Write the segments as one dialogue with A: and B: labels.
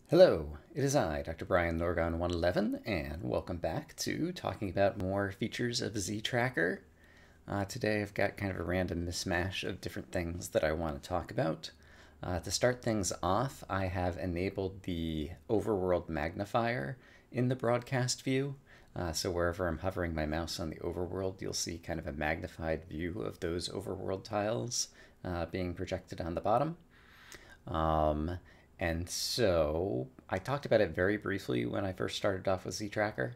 A: Hello, it is I, Dr. Brian Norgon 111, and welcome back to talking about more features of Z-Tracker. Today I've got kind of a random mismatch of different things that I want to talk about. To start things off, I have enabled the overworld magnifier in the broadcast view. So wherever I'm hovering my mouse on the overworld, you'll see kind of a magnified view of those overworld tiles being projected on the bottom. And so I talked about it very briefly when I first started off with Z-Tracker,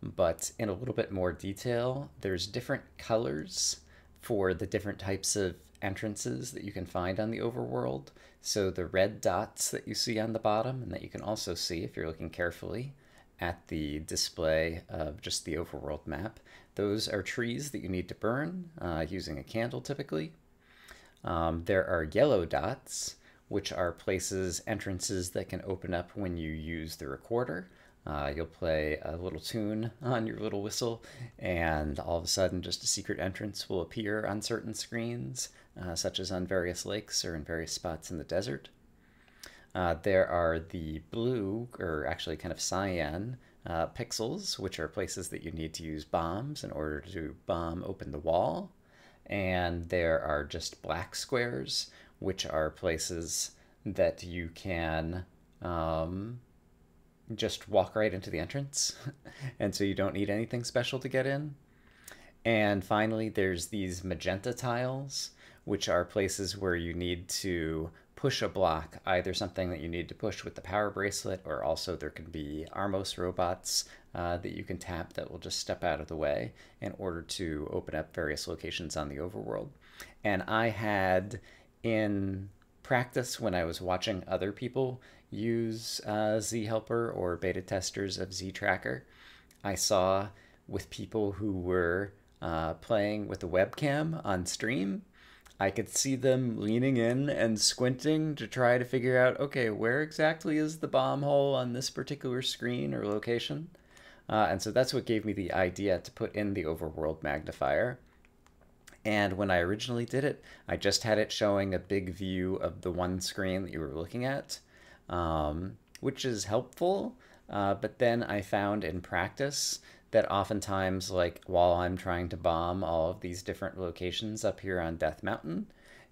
A: but in a little bit more detail, there's different colors for the different types of entrances that you can find on the overworld. So the red dots that you see on the bottom, and that you can also see if you're looking carefully at the display of just the overworld map, those are trees that you need to burn using a candle typically. There are yellow dots, which are entrances that can open up when you use the recorder. You'll play a little tune on your little whistle, and all of a sudden just a secret entrance will appear on certain screens, such as on various lakes or in various spots in the desert. There are the blue, or actually kind of cyan, pixels, which are places that you need to use bombs in order to bomb open the wall. And there are just black squares, which are places that you can just walk right into the entrance. And so you don't need anything special to get in. And finally, there's these magenta tiles, which are places where you need to push a block, either something that you need to push with the power bracelet, or also there can be Armos robots that you can tap that will just step out of the way in order to open up various locations on the overworld. And I had, in practice, when I was watching other people use Z-Helper or beta testers of Z-Tracker, I saw with people who were playing with a webcam on stream, I could see them leaning in and squinting to try to figure out, okay, where exactly is the bomb hole on this particular screen or location? And so that's what gave me the idea to put in the overworld magnifier. And when I originally did it, I just had it showing a big view of the one screen that you were looking at, which is helpful. But then I found in practice that oftentimes, like while I'm trying to bomb all of these different locations up here on Death Mountain,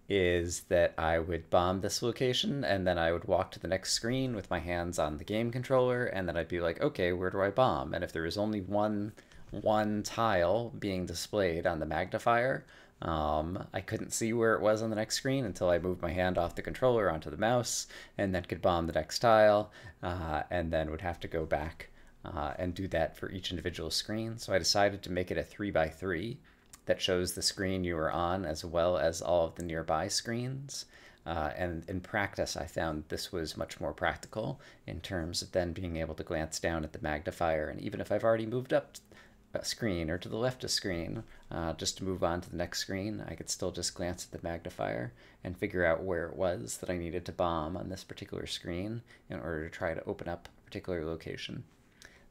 A: is that I would bomb this location and then I would walk to the next screen with my hands on the game controller, and then I'd be like, okay, where do I bomb? And if there was only one tile being displayed on the magnifier, I couldn't see where it was on the next screen until I moved my hand off the controller onto the mouse, and then could bomb the next tile, and then would have to go back and do that for each individual screen. So I decided to make it a 3x3 that shows the screen you are on as well as all of the nearby screens. And in practice, I found this was much more practical in terms of then being able to glance down at the magnifier. And even if I've already moved up a screen or to the left of screen, just to move on to the next screen, I could still just glance at the magnifier and figure out where it was that I needed to bomb on this particular screen in order to try to open up a particular location.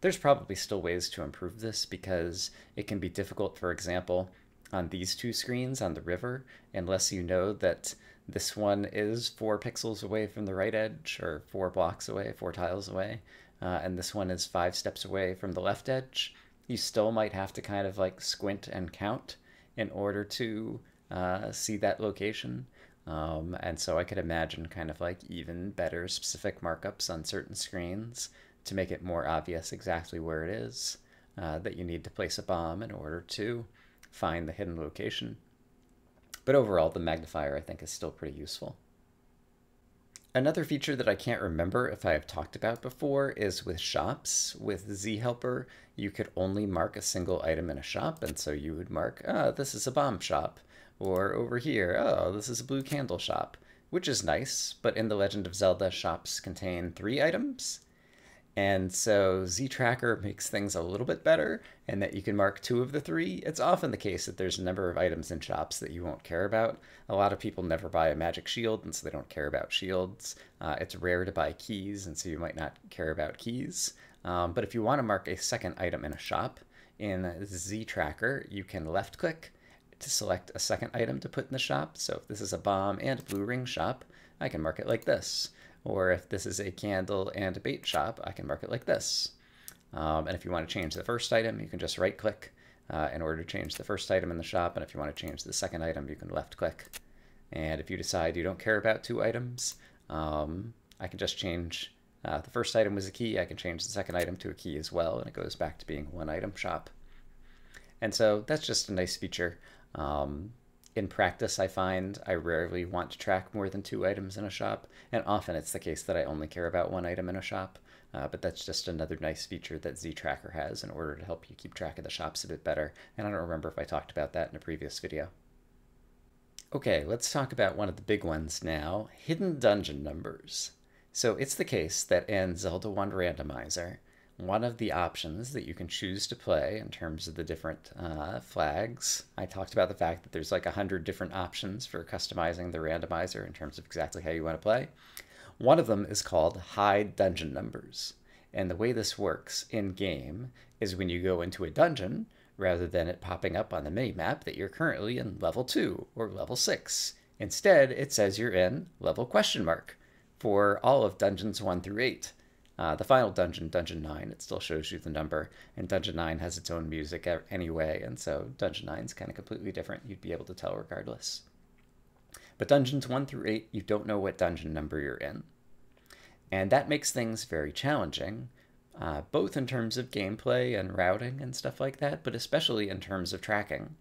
A: There's probably still ways to improve this because it can be difficult, for example, on these two screens on the river, unless you know that this one is 4 pixels away from the right edge, or 4 blocks away, 4 tiles away, and this one is 5 steps away from the left edge. You still might have to kind of like squint and count in order to see that location. And so I could imagine kind of like even better specific markups on certain screens to make it more obvious exactly where it is that you need to place a bomb in order to find the hidden location. But overall, the magnifier I think is still pretty useful. Another feature that I can't remember if I have talked about before is with shops. With Z-Helper, you could only mark a single item in a shop, and so you would mark, oh, this is a bomb shop, or over here, oh, this is a blue candle shop, which is nice, but in the Legend of Zelda, shops contain 3 items. And so Z-Tracker makes things a little bit better, and that you can mark 2 of the 3. It's often the case that there's a number of items in shops that you won't care about. A lot of people never buy a magic shield, and so they don't care about shields. It's rare to buy keys, and so you might not care about keys. But if you want to mark a second item in a shop, in Z-Tracker, you can left-click to select a second item to put in the shop. So if this is a bomb and blue ring shop, I can mark it like this. Or if this is a candle and a bait shop, I can mark it like this. And if you want to change the first item, you can just right click in order to change the first item in the shop. And if you want to change the second item, you can left click. And if you decide you don't care about 2 items, I can just change the first item was a key. I can change the second item to a key as well, and it goes back to being 1 item shop. And so that's just a nice feature. In practice, I find I rarely want to track more than 2 items in a shop, and often it's the case that I only care about 1 item in a shop. But that's just another nice feature that Z-Tracker has in order to help you keep track of the shops a bit better. And I don't remember if I talked about that in a previous video. Okay, let's talk about one of the big ones now, hidden dungeon numbers. So it's the case that in Zelda 1 Randomizer, one of the options that you can choose to play in terms of the different flags, I talked about the fact that there's like 100 different options for customizing the randomizer in terms of exactly how you want to play. One of them is called hide dungeon numbers. And the way this works in-game is when you go into a dungeon, rather than it popping up on the mini-map that you're currently in level 2 or level 6. Instead, it says you're in level ? For all of dungeons 1 through 8. The final dungeon, Dungeon 9, it still shows you the number, and Dungeon 9 has its own music anyway, and so Dungeon 9 is kind of completely different. You'd be able to tell regardless. But dungeons 1 through 8, you don't know what dungeon number you're in. And that makes things very challenging, both in terms of gameplay and routing and stuff like that, but especially in terms of tracking.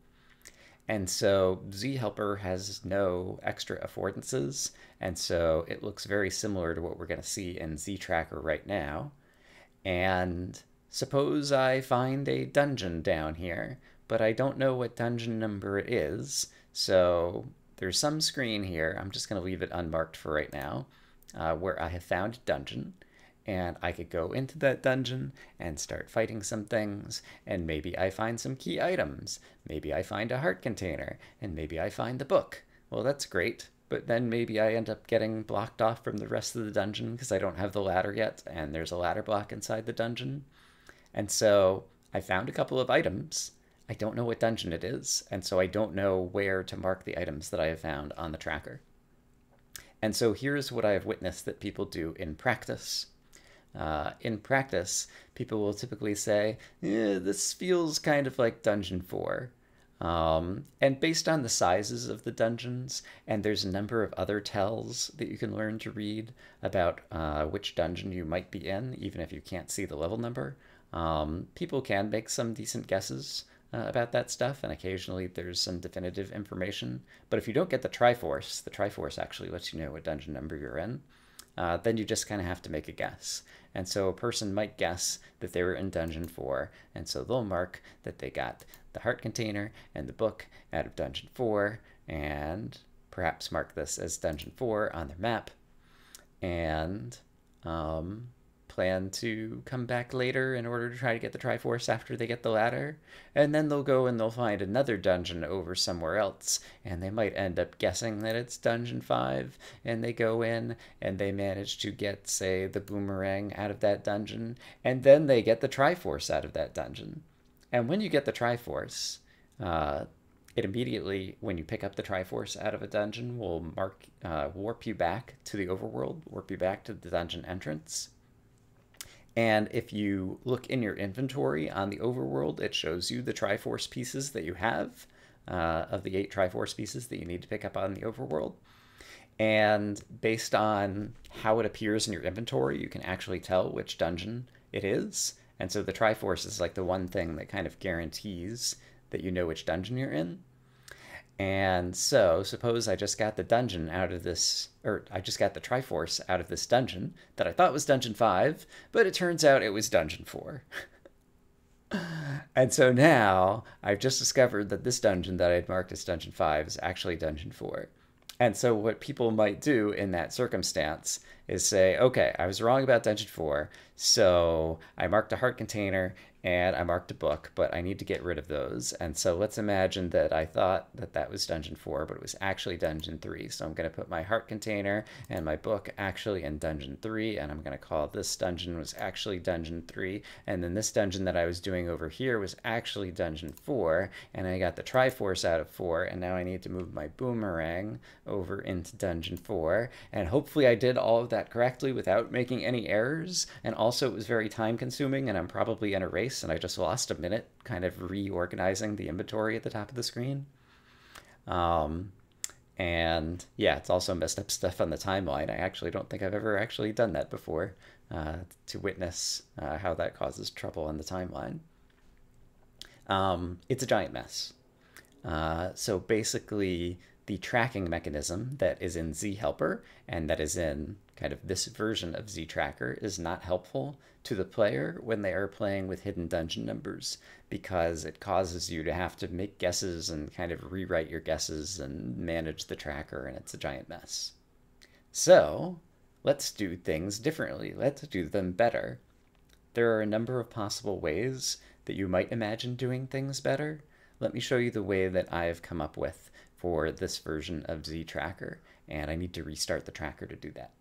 A: And so Z-Helper has no extra affordances, and so it looks very similar to what we're going to see in Z-Tracker right now. And suppose I find a dungeon down here, but I don't know what dungeon number it is, so there's some screen here, I'm just going to leave it unmarked for right now, where I have found a dungeon. And I could go into that dungeon and start fighting some things, and maybe I find some key items. Maybe I find a heart container, and maybe I find the book. Well, that's great, but then maybe I end up getting blocked off from the rest of the dungeon because I don't have the ladder yet, and there's a ladder block inside the dungeon. And so I found a couple of items. I don't know what dungeon it is, and so I don't know where to mark the items that I have found on the tracker. And so here's what I have witnessed that people do in practice. In practice, people will typically say, this feels kind of like Dungeon 4. And based on the sizes of the dungeons, and there's a number of other tells that you can learn to read about which dungeon you might be in, even if you can't see the level number, people can make some decent guesses about that stuff, and occasionally there's some definitive information. But if you don't get the Triforce actually lets you know what dungeon number you're in, then you just kind of have to make a guess. And so a person might guess that they were in Dungeon 4, and so they'll mark that they got the heart container and the book out of Dungeon 4, and perhaps mark this as Dungeon 4 on their map, and plan to come back later in order to try to get the Triforce after they get the ladder, and then they'll go and they'll find another dungeon over somewhere else, and they might end up guessing that it's Dungeon 5, and they go in and they manage to get, say, the boomerang out of that dungeon, and then they get the Triforce out of that dungeon. And when you get the Triforce, it immediately, when you pick up the Triforce out of a dungeon, will warp you back to the overworld, warp you back to the dungeon entrance. And if you look in your inventory on the overworld, it shows you the Triforce pieces that you have, of the 8 Triforce pieces that you need to pick up on the overworld. And based on how it appears in your inventory, you can actually tell which dungeon it is. And so the Triforce is like the one thing that kind of guarantees that you know which dungeon you're in. And so suppose I just got the dungeon out of this, or I just got the Triforce out of this dungeon that I thought was Dungeon 5, but it turns out it was Dungeon 4. And so now I've just discovered that this dungeon that I'd marked as Dungeon 5 is actually Dungeon 4. And so what people might do in that circumstance is say, okay, I was wrong about Dungeon 4, so I marked a heart container and I marked a book, but I need to get rid of those. And so let's imagine that I thought that that was dungeon 4, but it was actually dungeon 3. So I'm going to put my heart container and my book actually in dungeon 3, and I'm going to call this dungeon was actually dungeon 3. And then this dungeon that I was doing over here was actually dungeon 4, and I got the Triforce out of 4, and now I need to move my boomerang over into dungeon 4. And hopefully I did all of that correctly without making any errors. And also it was very time consuming, and I'm probably in a race and I just lost a minute kind of reorganizing the inventory at the top of the screen. And yeah, it's also messed up stuff on the timeline. I actually don't think I've ever actually done that before to witness how that causes trouble on the timeline. It's a giant mess. So basically, the tracking mechanism that is in Z Helper and that is in kind of this version of Z Tracker is not helpful to the player when they are playing with hidden dungeon numbers, because it causes you to have to make guesses and kind of rewrite your guesses and manage the tracker, and it's a giant mess. So let's do things differently. Let's do them better. There are a number of possible ways that you might imagine doing things better. Let me show you the way that I have come up with for this version of Z Tracker, and I need to restart the tracker to do that.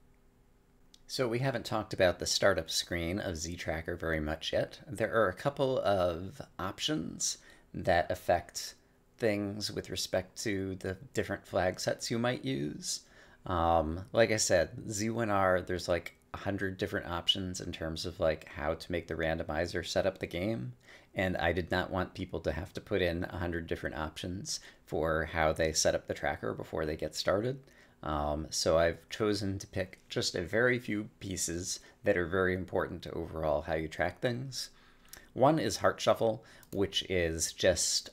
A: So we haven't talked about the startup screen of Z Tracker very much yet. There are a couple of options that affect things with respect to the different flag sets you might use. Like I said, Z1R, there's like 100 different options in terms of like how to make the randomizer set up the game. And I did not want people to have to put in 100 different options for how they set up the tracker before they get started. So I've chosen to pick just a very few pieces that are very important to overall how you track things. One is Heart Shuffle, which is just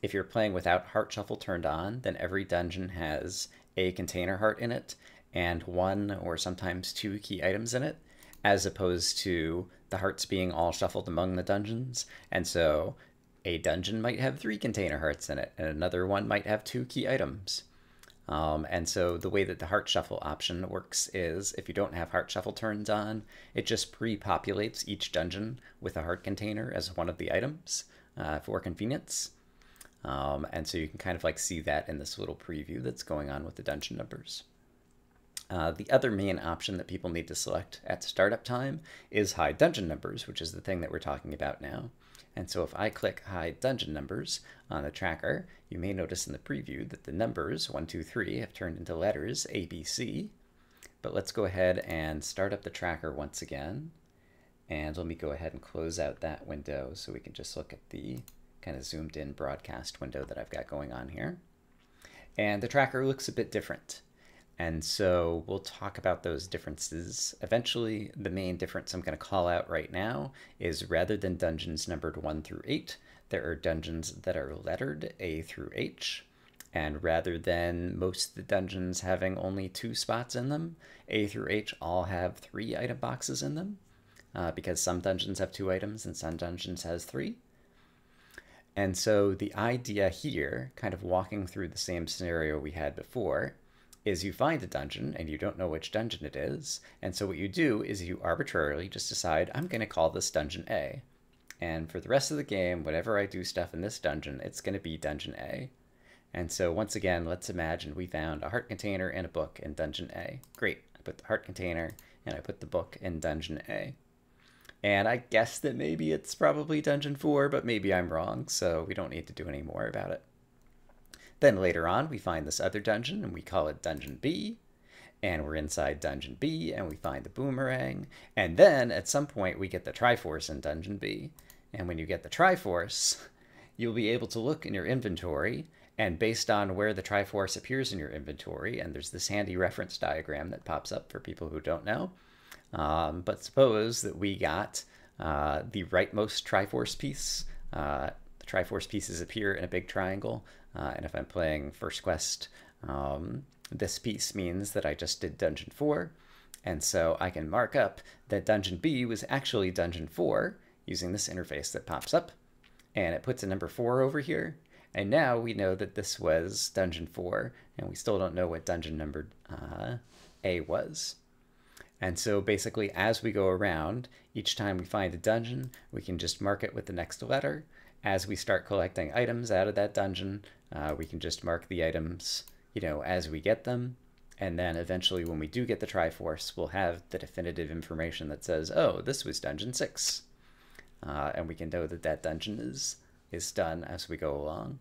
A: if you're playing without Heart Shuffle turned on, then every dungeon has a container heart in it and 1 or sometimes 2 key items in it, as opposed to the hearts being all shuffled among the dungeons. And so a dungeon might have 3 container hearts in it, and another one might have 2 key items. And so the way that the Heart Shuffle option works is if you don't have Heart Shuffle turned on, it just pre-populates each dungeon with a heart container as one of the items for convenience. And so you can kind of like see that in this little preview that's going on with the dungeon numbers. The other main option that people need to select at startup time is hide dungeon numbers, which is the thing that we're talking about now. And so if I click hide dungeon numbers on the tracker, you may notice in the preview that the numbers 1, 2, 3 have turned into letters A, B, C. But let's go ahead and start up the tracker once again. And let me go ahead and close out that window so we can just look at the kind of zoomed in broadcast window that I've got going on here. And the tracker looks a bit different. And so we'll talk about those differences. Eventually, the main difference I'm going to call out right now is rather than dungeons numbered 1 through 8, there are dungeons that are lettered A through H. And rather than most of the dungeons having only 2 spots in them, A through H all have 3 item boxes in them, because some dungeons have 2 items and some dungeons has 3. And so the idea here, kind of walking through the same scenario we had before, is you find a dungeon and you don't know which dungeon it is. And so what you do is you arbitrarily just decide, I'm going to call this dungeon A. And for the rest of the game, whenever I do stuff in this dungeon, it's going to be dungeon A. And so once again, let's imagine we found a heart container and a book in dungeon A. Great. I put the heart container and I put the book in dungeon A. And I guess that maybe it's probably dungeon 4, but maybe I'm wrong, so we don't need to do any more about it. Then later on, we find this other dungeon, and we call it Dungeon B. And we're inside Dungeon B, and we find the boomerang. And then, at some point, we get the Triforce in Dungeon B. And when you get the Triforce, you'll be able to look in your inventory, and based on where the Triforce appears in your inventory, and there's this handy reference diagram that pops up for people who don't know. But suppose that we got the rightmost Triforce piece. The Triforce pieces appear in a big triangle. And if I'm playing First Quest, this piece means that I just did Dungeon 4. And so I can mark up that Dungeon B was actually Dungeon 4 using this interface that pops up. And it puts a number 4 over here. And now we know that this was Dungeon 4, and we still don't know what dungeon number A was. And so basically, as we go around, each time we find a dungeon, we can just mark it with the next letter. As we start collecting items out of that dungeon, we can just mark the items, as we get them. And then eventually, when we do get the Triforce, we'll have the definitive information that says, oh, this was dungeon 6. And we can know that that dungeon is done as we go along.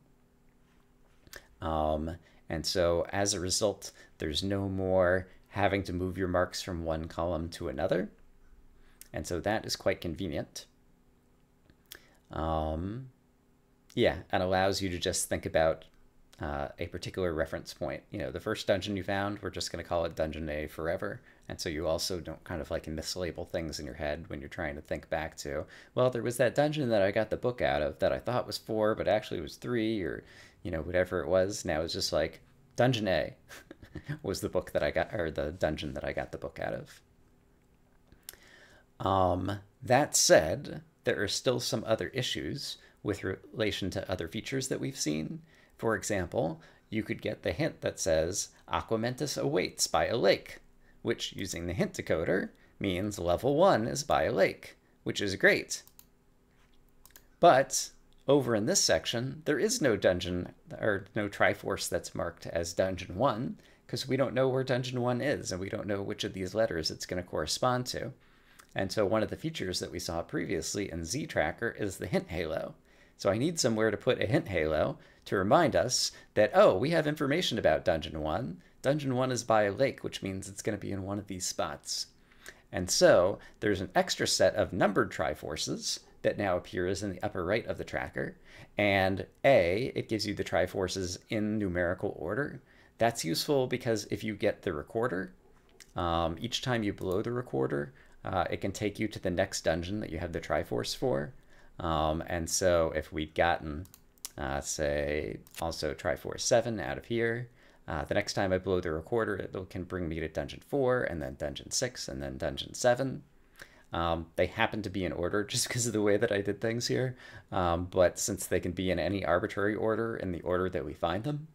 A: And so as a result, there's no more having to move your marks from one column to another. And so that is quite convenient. Yeah, and allows you to just think about a particular reference point. The first dungeon you found, we're just going to call it Dungeon A forever. And so you also don't kind of like mislabel things in your head when you're trying to think back to, well, there was that dungeon that I got the book out of that I thought was 4, but actually was 3, or, whatever it was. Now it's just like Dungeon A was the book that I got, or the dungeon that I got the book out of. That said, there are still some other issues with relation to other features that we've seen. For example, you could get the hint that says Aquamentus awaits by a lake, which, using the hint decoder, means level 1 is by a lake, which is great. But over in this section, there is no dungeon or no Triforce that's marked as Dungeon 1, because we don't know where Dungeon 1 is, and we don't know which of these letters it's going to correspond to. And so one of the features that we saw previously in Z-Tracker is the hint halo. So I need somewhere to put a hint halo to remind us that, oh, we have information about Dungeon 1. Dungeon 1 is by a lake, which means it's going to be in one of these spots. And so there's an extra set of numbered Triforces that now appears in the upper right of the tracker. And it gives you the Triforces in numerical order. That's useful because if you get the recorder, each time you blow the recorder, it can take you to the next dungeon that you have the Triforce for. And so if we'd gotten, say, also Triforce 7 out of here, the next time I blow the recorder, it can bring me to Dungeon 4, and then Dungeon 6, and then Dungeon 7. They happen to be in order just because of the way that I did things here. But since they can be in any arbitrary order in the order that we find them,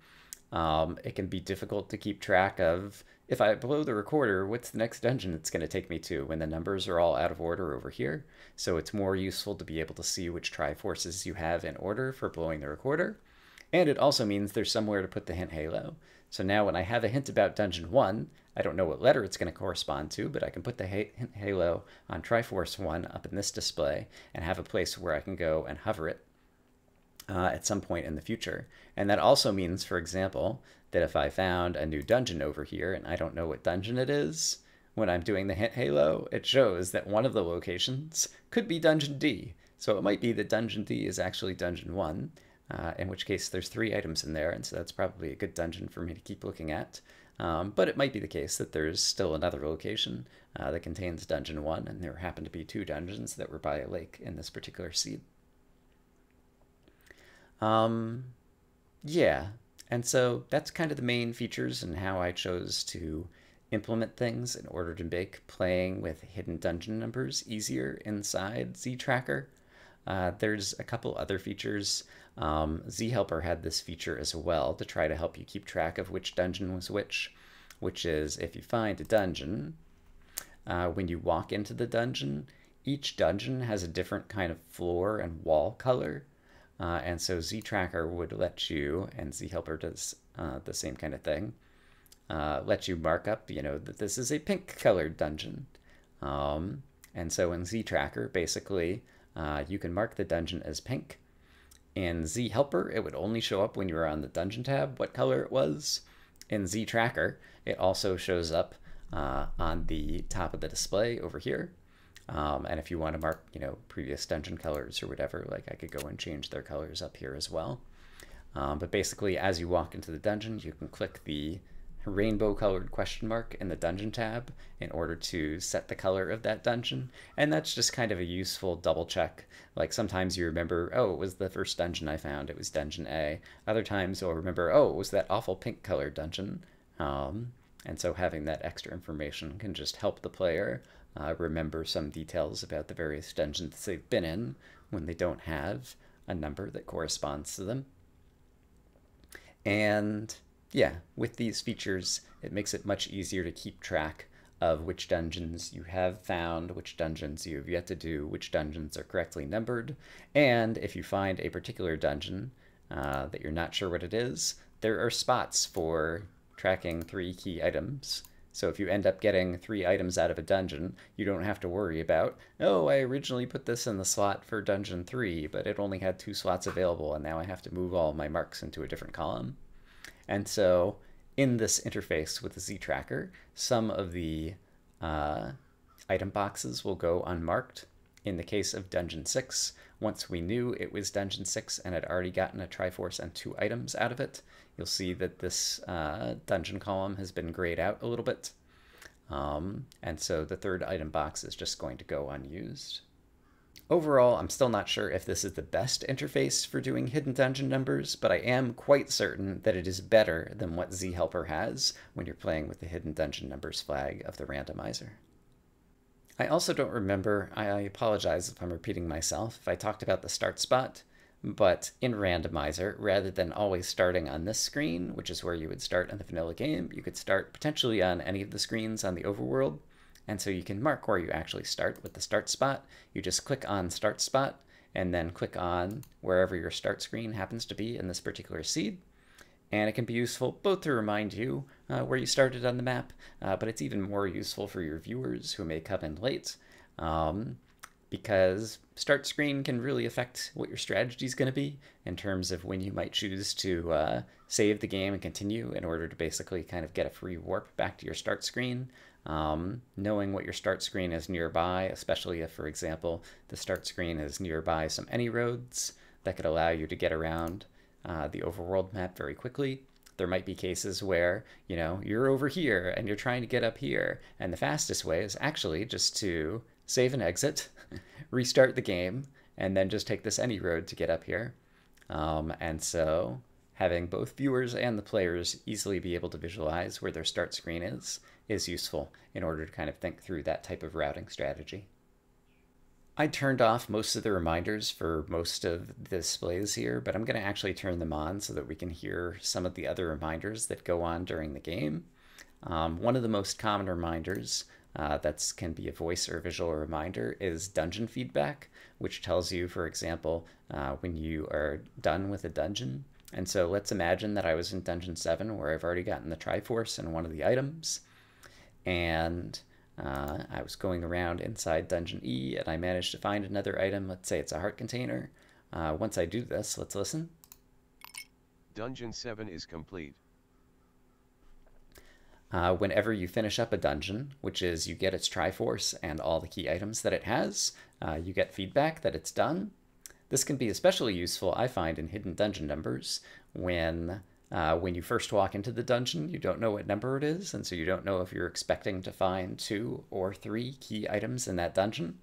A: it can be difficult to keep track of, if I blow the recorder, what's the next dungeon it's going to take me to when the numbers are all out of order over here. So it's more useful to be able to see which Triforces you have in order for blowing the recorder. And it also means there's somewhere to put the hint halo. So now when I have a hint about Dungeon 1, I don't know what letter it's going to correspond to, but I can put the hint halo on Triforce 1 up in this display and have a place where I can go and hover it at some point in the future. And that also means, for example, that if I found a new dungeon over here and I don't know what dungeon it is, when I'm doing the hint halo, it shows that one of the locations could be Dungeon D. So it might be that Dungeon D is actually Dungeon 1, in which case there's 3 items in there, and so that's probably a good dungeon for me to keep looking at. But it might be the case that there's still another location that contains Dungeon 1, and there happen to be 2 dungeons that were by a lake in this particular seed. Yeah, and so that's kind of the main features and how I chose to implement things in order to make playing with hidden dungeon numbers easier inside Z-Tracker. There's a couple other features. Z-Helper had this feature as well to try to help you keep track of which dungeon was which is if you find a dungeon, when you walk into the dungeon, each dungeon has a different kind of floor and wall color. And so Z-Tracker would let you, and Z-Helper does the same kind of thing, let you mark up, that this is a pink-colored dungeon. And so in Z-Tracker, basically, you can mark the dungeon as pink. In Z-Helper, it would only show up when you were on the dungeon tab what color it was. In Z-Tracker, it also shows up on the top of the display over here. And if you want to mark, previous dungeon colors or whatever, like I could go and change their colors up here as well. But basically, as you walk into the dungeon, you can click the rainbow colored question mark in the dungeon tab in order to set the color of that dungeon. And that's just kind of a useful double check. Like sometimes you remember, oh, it was the first dungeon I found, it was Dungeon A. Other times you'll remember, oh, it was that awful pink colored dungeon. And so having that extra information can just help the player remember some details about the various dungeons they've been in when they don't have a number that corresponds to them. And yeah, with these features, it makes it much easier to keep track of which dungeons you have found, which dungeons you have yet to do, which dungeons are correctly numbered, and if you find a particular dungeon that you're not sure what it is, there are spots for tracking 3 key items. So if you end up getting 3 items out of a dungeon, you don't have to worry about, oh, I originally put this in the slot for dungeon 3, but it only had 2 slots available, and now I have to move all my marks into a different column. And so in this interface with the Z tracker, some of the item boxes will go unmarked. In the case of Dungeon 6, once we knew it was Dungeon 6 and had already gotten a Triforce and 2 items out of it, you'll see that this dungeon column has been grayed out a little bit. And so the 3rd item box is just going to go unused. Overall, I'm still not sure if this is the best interface for doing hidden dungeon numbers, but I am quite certain that it is better than what Z-Helper has when you're playing with the hidden dungeon numbers flag of the randomizer. I also don't remember, I apologize if I'm repeating myself, if I talked about the start spot, but in Randomizer, rather than always starting on this screen, which is where you would start in the vanilla game, you could start potentially on any of the screens on the overworld. And so you can mark where you actually start with the start spot. You just click on start spot and then click on wherever your start screen happens to be in this particular seed. And it can be useful both to remind you where you started on the map, but it's even more useful for your viewers who may come in late, because start screen can really affect what your strategy is going to be in terms of when you might choose to save the game and continue in order to basically kind of get a free warp back to your start screen. Knowing what your start screen is nearby, especially if, for example, the start screen is nearby some any roads that could allow you to get around the overworld map very quickly. There might be cases where, you know, you're over here and you're trying to get up here, and the fastest way is actually just to save and exit, restart the game, and then just take this any road to get up here. And so having both viewers and the players easily be able to visualize where their start screen is useful in order to kind of think through that type of routing strategy. I turned off most of the reminders for most of the displays here, but I'm going to actually turn them on so that we can hear some of the other reminders that go on during the game. One of the most common reminders that can be a voice or visual reminder is dungeon feedback, which tells you, for example, when you are done with a dungeon. And so let's imagine that I was in Dungeon 7 where I've already gotten the Triforce and one of the items, and I was going around inside Dungeon E and I managed to find another item. Let's say it's a heart container. Once I do this, let's listen.
B: Dungeon 7 is complete.
A: Whenever you finish up a dungeon, which is you get its Triforce and all the key items that it has, you get feedback that it's done. This can be especially useful, I find, in hidden dungeon numbers when you first walk into the dungeon, you don't know what number it is, and so you don't know if you're expecting to find 2 or 3 key items in that dungeon.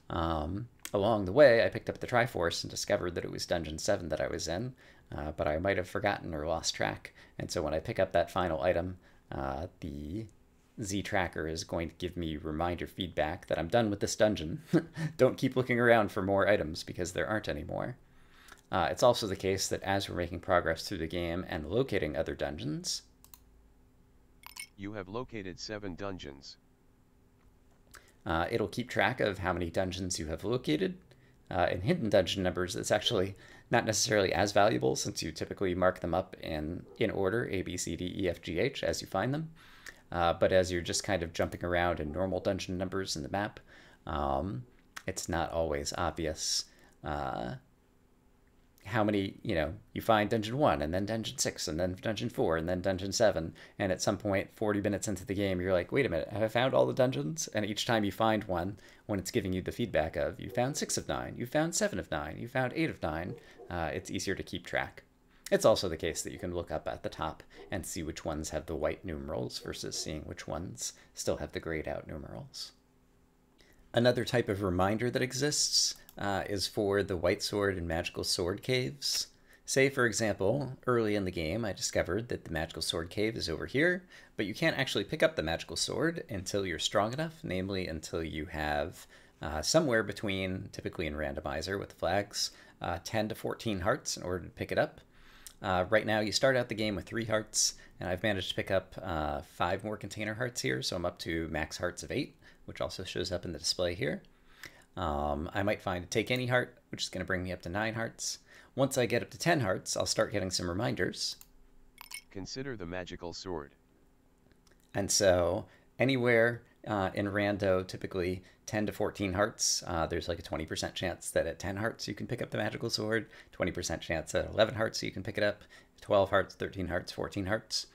A: Along the way, I picked up the Triforce and discovered that it was Dungeon 7 that I was in, but I might have forgotten or lost track. And so when I pick up that final item, the Z tracker is going to give me reminder feedback that I'm done with this dungeon. Don't keep looking around for more items because there aren't any more. It's also the case that as we're making progress through the game and locating other dungeons,
B: You have located 7 dungeons.
A: It'll keep track of how many dungeons you have located. In hidden dungeon numbers, it's actually not necessarily as valuable since you typically mark them up in order, A, B, C, D, E, F, G, H, as you find them. But as you're just kind of jumping around in normal dungeon numbers in the map, it's not always obvious how many, you find Dungeon 1, and then Dungeon 6, and then Dungeon 4, and then Dungeon 7, and at some point, 40 minutes into the game, you're like, wait a minute, have I found all the dungeons? And each time you find one, when it's giving you the feedback of, you found 6 of 9, you found 7 of 9, you found 8 of 9, it's easier to keep track. It's also the case that you can look up at the top and see which ones have the white numerals versus seeing which ones still have the grayed out numerals. Another type of reminder that exists is for the White Sword and Magical Sword caves. Say, for example, early in the game I discovered that the Magical Sword cave is over here, but you can't actually pick up the Magical Sword until you're strong enough, namely until you have somewhere between, typically in Randomizer with the flags, 10 to 14 hearts in order to pick it up. Right now, you start out the game with 3 hearts, and I've managed to pick up 5 more container hearts here, so I'm up to max hearts of 8, which also shows up in the display here. I might find a take any heart, which is going to bring me up to 9 hearts. Once I get up to 10 hearts, I'll start getting some reminders.
B: Consider the magical sword.
A: And so anywhere in Rando, typically 10 to 14 hearts, there's like a 20% chance that at 10 hearts you can pick up the magical sword, 20% chance at 11 hearts you can pick it up, 12 hearts, 13 hearts, 14 hearts.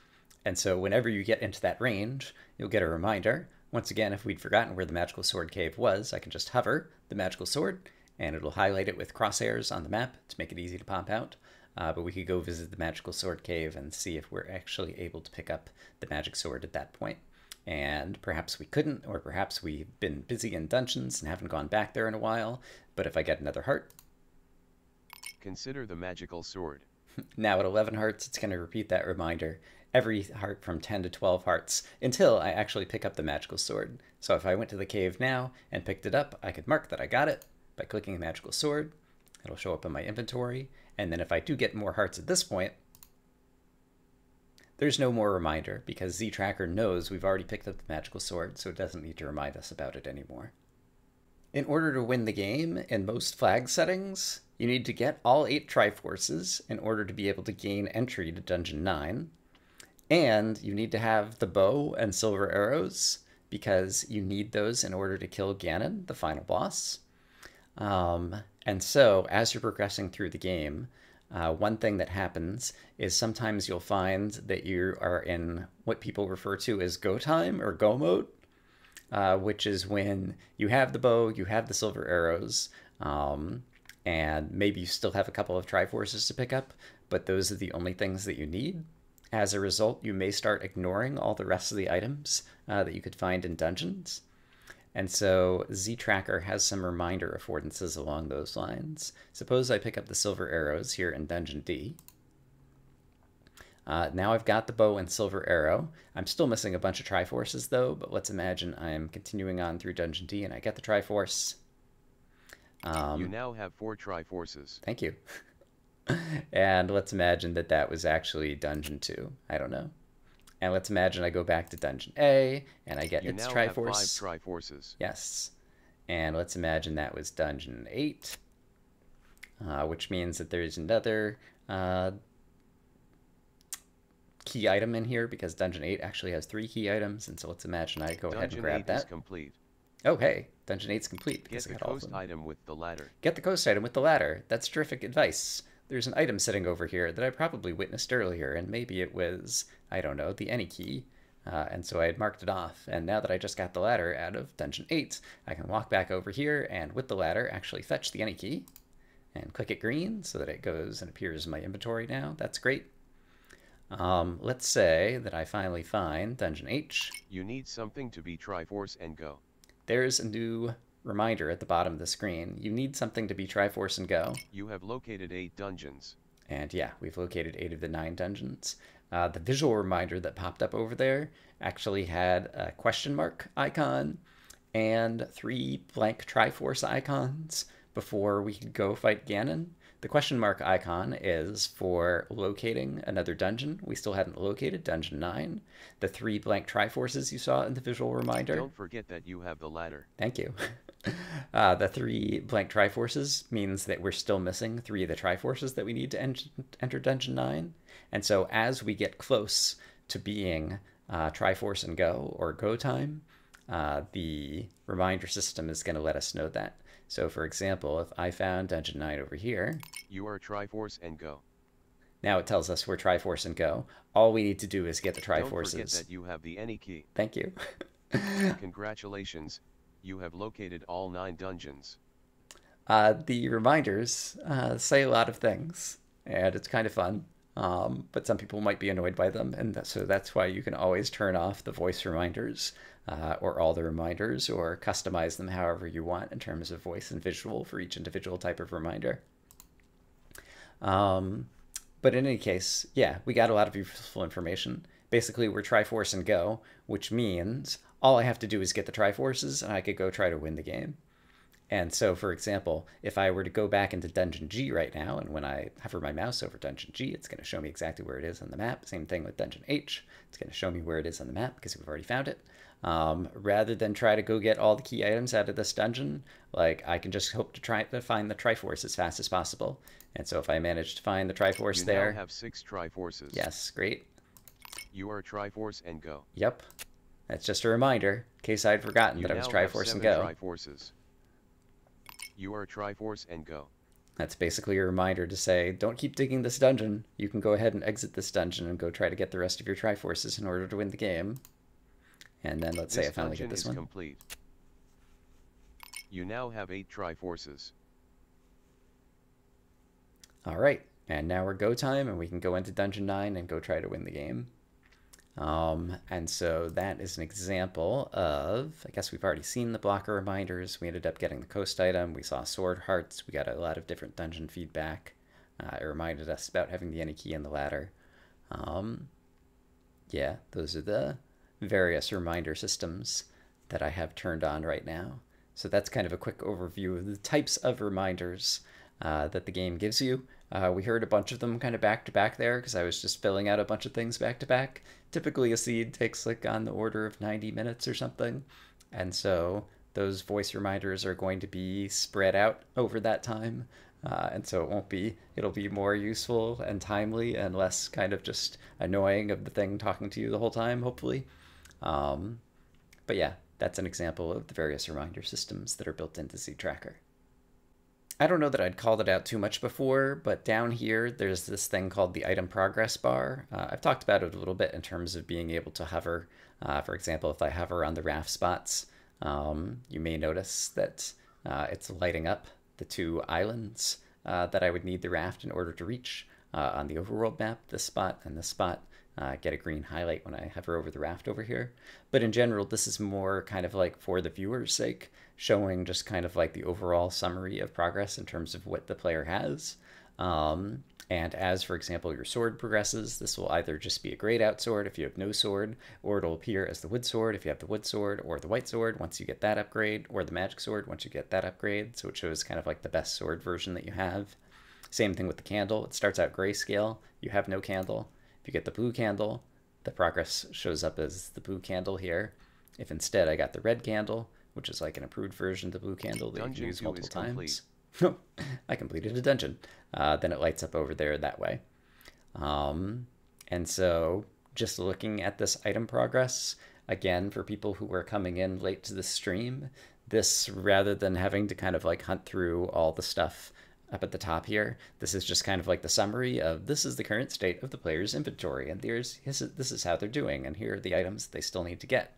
A: And so whenever you get into that range, you'll get a reminder. Once again, if we'd forgotten where the magical sword cave was, I can just hover the magical sword, and it'll highlight it with crosshairs on the map to make it easy to pop out. But we could go visit the magical sword cave and see if we're actually able to pick up the magic sword at that point. And perhaps we couldn't, or perhaps we've been busy in dungeons and haven't gone back there in a while. But if I get another heart...
B: Consider the magical sword.
A: Now at 11 hearts, it's going to repeat that reminder every heart from 10 to 12 hearts until I actually pick up the magical sword. So if I went to the cave now and picked it up, I could mark that I got it by clicking the magical sword. It'll show up in my inventory. And then if I do get more hearts at this point, there's no more reminder because Z-Tracker knows we've already picked up the magical sword, so it doesn't need to remind us about it anymore. In order to win the game in most flag settings, you need to get all 8 Triforces in order to be able to gain entry to Dungeon 9. And you need to have the bow and silver arrows because you need those in order to kill Ganon, the final boss. And so, as you're progressing through the game, one thing that happens is sometimes you'll find that you are in what people refer to as go time or go mode, which is when you have the bow, you have the silver arrows, and maybe you still have a couple of Triforces to pick up, but those are the only things that you need. As a result, you may start ignoring all the rest of the items that you could find in dungeons. And so Z-Tracker has some reminder affordances along those lines. Suppose I pick up the silver arrows here in Dungeon D. Now I've got the bow and silver arrow. I'm still missing a bunch of Triforces though, but let's imagine I'm continuing on through Dungeon D and I get the Triforce.
B: You now have 4 Triforces.
A: Thank you. And let's imagine that that was actually Dungeon 2. I don't know. And let's imagine I go back to Dungeon A, and I get its Triforce.
B: You now have 5 Triforces.
A: Yes. And let's imagine that was Dungeon 8, which means that there's another key item in here, because Dungeon 8 actually has 3 key items, and so let's imagine I go ahead and grab that.
B: Dungeon 8 is complete.
A: Oh, hey, Dungeon 8's complete.
B: Get the coast item with the ladder.
A: Get the coast item with the ladder. That's terrific advice. There's an item sitting over here that I probably witnessed earlier, and maybe it was, I don't know, the any key, and so I had marked it off. And now that I just got the ladder out of Dungeon 8, I can walk back over here and with the ladder actually fetch the any key and click it green so that it goes and appears in my inventory now. That's great. Let's say that I finally find Dungeon H.
B: You need something to be Triforce and go.
A: There's a new reminder at the bottom of the screen. You need something to be Triforce and go.
B: You have located 8 dungeons.
A: And yeah, we've located 8 of the 9 dungeons. The visual reminder that popped up over there actually had a question mark icon and 3 blank Triforce icons before we could go fight Ganon. The question mark icon is for locating another dungeon. We still hadn't located Dungeon 9. The 3 blank Triforces you saw in the visual reminder.
B: Don't forget that you have the ladder.
A: Thank you. The 3 blank Triforces means that we're still missing 3 of the Triforces that we need to enter Dungeon 9. And so as we get close to being Triforce and go, or go time, the reminder system is going to let us know that. So for example, if I found Dungeon 9 over here...
B: You are Triforce and go.
A: Now it tells us we're Triforce and go. All we need to do is get the Triforces.
B: Don't forget that you have the any key.
A: Thank you.
B: Congratulations, you have located all 9 dungeons.
A: The reminders say a lot of things, and it's kind of fun. But some people might be annoyed by them, and so that's why you can always turn off the voice reminders or all the reminders, or customize them however you want in terms of voice and visual for each individual type of reminder. But in any case, yeah, we got a lot of useful information. Basically, we're Triforce and go, which means all I have to do is get the Triforces, and I could go try to win the game. And so, for example, if I were to go back into Dungeon G right now, and when I hover my mouse over Dungeon G, it's going to show me exactly where it is on the map. Same thing with Dungeon H. It's going to show me where it is on the map because we've already found it. Rather than try to go get all the key items out of this dungeon, like I can just hope to try to find the Triforce as fast as possible. And so if I manage to find the Triforce there...
B: You now have 6 Triforces.
A: Yes, great.
B: You are Triforce and go.
A: Yep. That's just a reminder, in case I'd forgotten that I was Triforce and go.
B: Triforces. You are Triforce and go.
A: That's basically a reminder to say, don't keep digging this dungeon. You can go ahead and exit this dungeon and go try to get the rest of your Triforces in order to win the game. And then let's say I finally get this one.
B: Complete. You now have 8 Triforces.
A: Alright, and now we're go time, and we can go into Dungeon 9 and go try to win the game. And so that is an example of, I guess we've already seen the blocker reminders. We ended up getting the coast item. We saw sword hearts. We got a lot of different dungeon feedback. It reminded us about having the any key in the ladder. Yeah, those are the various reminder systems that I have turned on right now. So that's kind of a quick overview of the types of reminders that the game gives you. We heard a bunch of them kind of back to back there because I was just filling out a bunch of things back to back. Typically a seed takes like on the order of 90 minutes or something. And so those voice reminders are going to be spread out over that time. And so it'll be more useful and timely and less kind of just annoying of the thing talking to you the whole time, hopefully. But yeah, that's an example of the various reminder systems that are built into Z Tracker. I don't know that I'd called it out too much before, but down here there's this thing called the item progress bar. I've talked about it a little bit in terms of being able to hover. For example, if I hover on the raft spots, you may notice that it's lighting up the 2 islands that I would need the raft in order to reach. On the overworld map, this spot and this spot get a green highlight when I hover over the raft over here. But in general, this is more kind of like for the viewer's sake, showing just kind of like the overall summary of progress in terms of what the player has. And as, for example, your sword progresses, this will either just be a grayed out sword if you have no sword, or it'll appear as the wood sword if you have the wood sword, or the white sword once you get that upgrade, or the magic sword once you get that upgrade. So it shows kind of like the best sword version that you have. Same thing with the candle. It starts out grayscale. You have no candle. If you get the blue candle, the progress shows up as the blue candle here. If instead I got the red candle, which is like an improved version of the blue candle that you can use multiple times. I completed a dungeon. Then it lights up over there that way. And so just looking at this item progress, again, for people who are coming in late to the stream, this, rather than having to kind of like hunt through all the stuff up at the top here, this is just kind of like the summary of this is the current state of the player's inventory, and this is how they're doing, and here are the items they still need to get.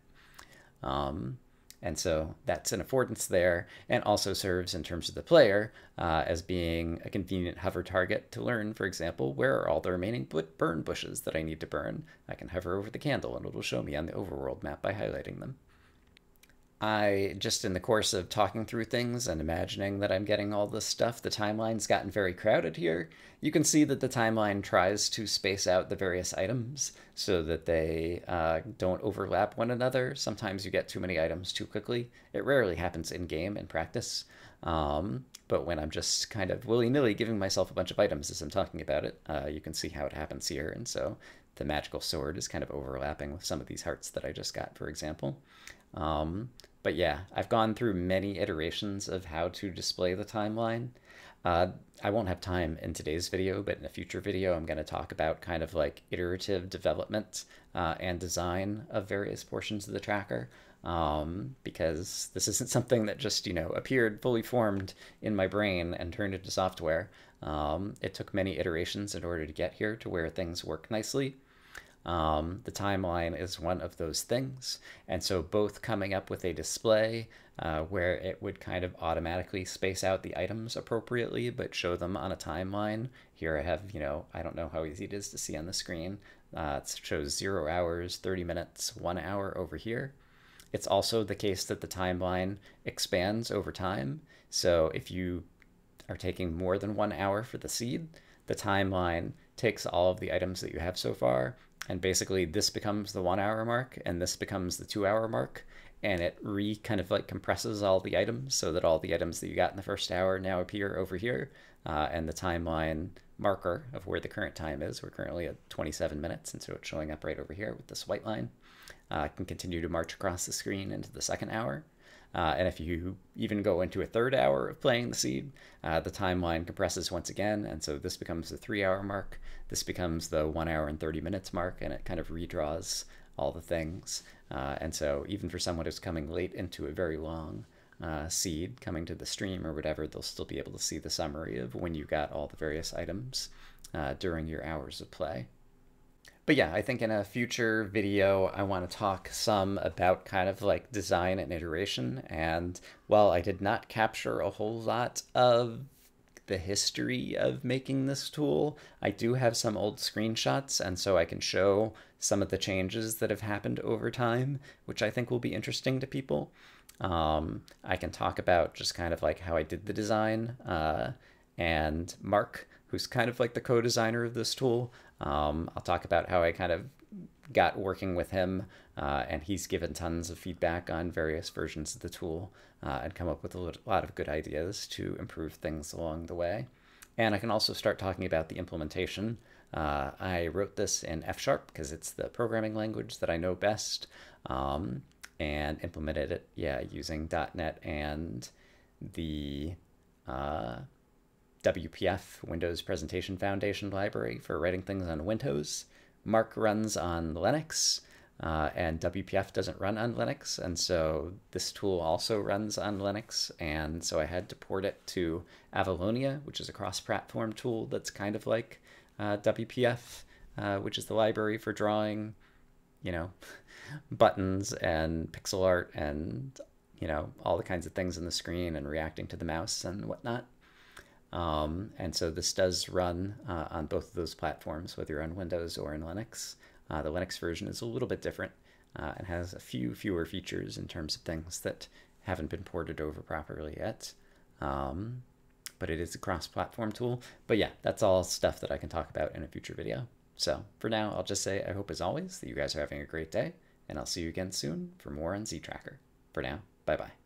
A: And so that's an affordance there, and also serves in terms of the player as being a convenient hover target to learn, for example, where are all the remaining burn bushes that I need to burn. I can hover over the candle and it'll show me on the overworld map by highlighting them. I, just in the course of talking through things and imagining that I'm getting all this stuff, the timeline's gotten very crowded here. You can see that the timeline tries to space out the various items so that they don't overlap one another. Sometimes you get too many items too quickly. It rarely happens in-game in practice, but when I'm just kind of willy-nilly giving myself a bunch of items as I'm talking about it, you can see how it happens here. And so the magical sword is kind of overlapping with some of these hearts that I just got, for example. But yeah, I've gone through many iterations of how to display the timeline. I won't have time in today's video, but in a future video, I'm going to talk about kind of like iterative development and design of various portions of the tracker, because this isn't something that just, appeared fully formed in my brain and turned into software. It took many iterations in order to get here to where things work nicely. The timeline is one of those things, and so both coming up with a display where it would kind of automatically space out the items appropriately but show them on a timeline. Here I have, I don't know how easy it is to see on the screen. It shows 0 hours, 30 minutes, 1 hour over here. It's also the case that the timeline expands over time, so if you are taking more than 1 hour for the seed, the timeline takes all of the items that you have so far, and basically this becomes the 1 hour mark and this becomes the 2 hour mark, and it kind of like compresses all the items so that all the items that you got in the first hour now appear over here. And the timeline marker of where the current time is, we're currently at 27 minutes, and so it's showing up right over here with this white line. Can continue to march across the screen into the second hour. And if you even go into a third hour of playing the seed, the timeline compresses once again, and so this becomes the 3-hour mark. This becomes the 1 hour and 30 minutes mark, and it kind of redraws all the things. And so even for someone who's coming late into a very long seed, coming to the stream or whatever, they'll still be able to see the summary of when you got all the various items during your hours of play. But yeah, I think in a future video, I want to talk some about kind of like design and iteration. And while I did not capture a whole lot of the history of making this tool, I do have some old screenshots, and so I can show some of the changes that have happened over time, which I think will be interesting to people. I can talk about just kind of like how I did the design, and Mark, who's kind of like the co-designer of this tool, I'll talk about how I kind of got working with him, and he's given tons of feedback on various versions of the tool and come up with a lot of good ideas to improve things along the way. And I can also start talking about the implementation. I wrote this in F# because it's the programming language that I know best, and implemented it, using .NET and the WPF, Windows Presentation Foundation library for writing things on Windows. Mark runs on Linux, and WPF doesn't run on Linux, and so this tool also runs on Linux, and so I had to port it to Avalonia, which is a cross-platform tool that's kind of like WPF, which is the library for drawing, buttons and pixel art and, all the kinds of things on the screen and reacting to the mouse and whatnot. And so this does run on both of those platforms, whether you're on Windows or in Linux. The Linux version is a little bit different and has a few fewer features in terms of things that haven't been ported over properly yet. But it is a cross-platform tool. But yeah, that's all stuff that I can talk about in a future video. So for now, I'll just say I hope as always that you guys are having a great day, and I'll see you again soon for more on Z Tracker. For now, bye-bye.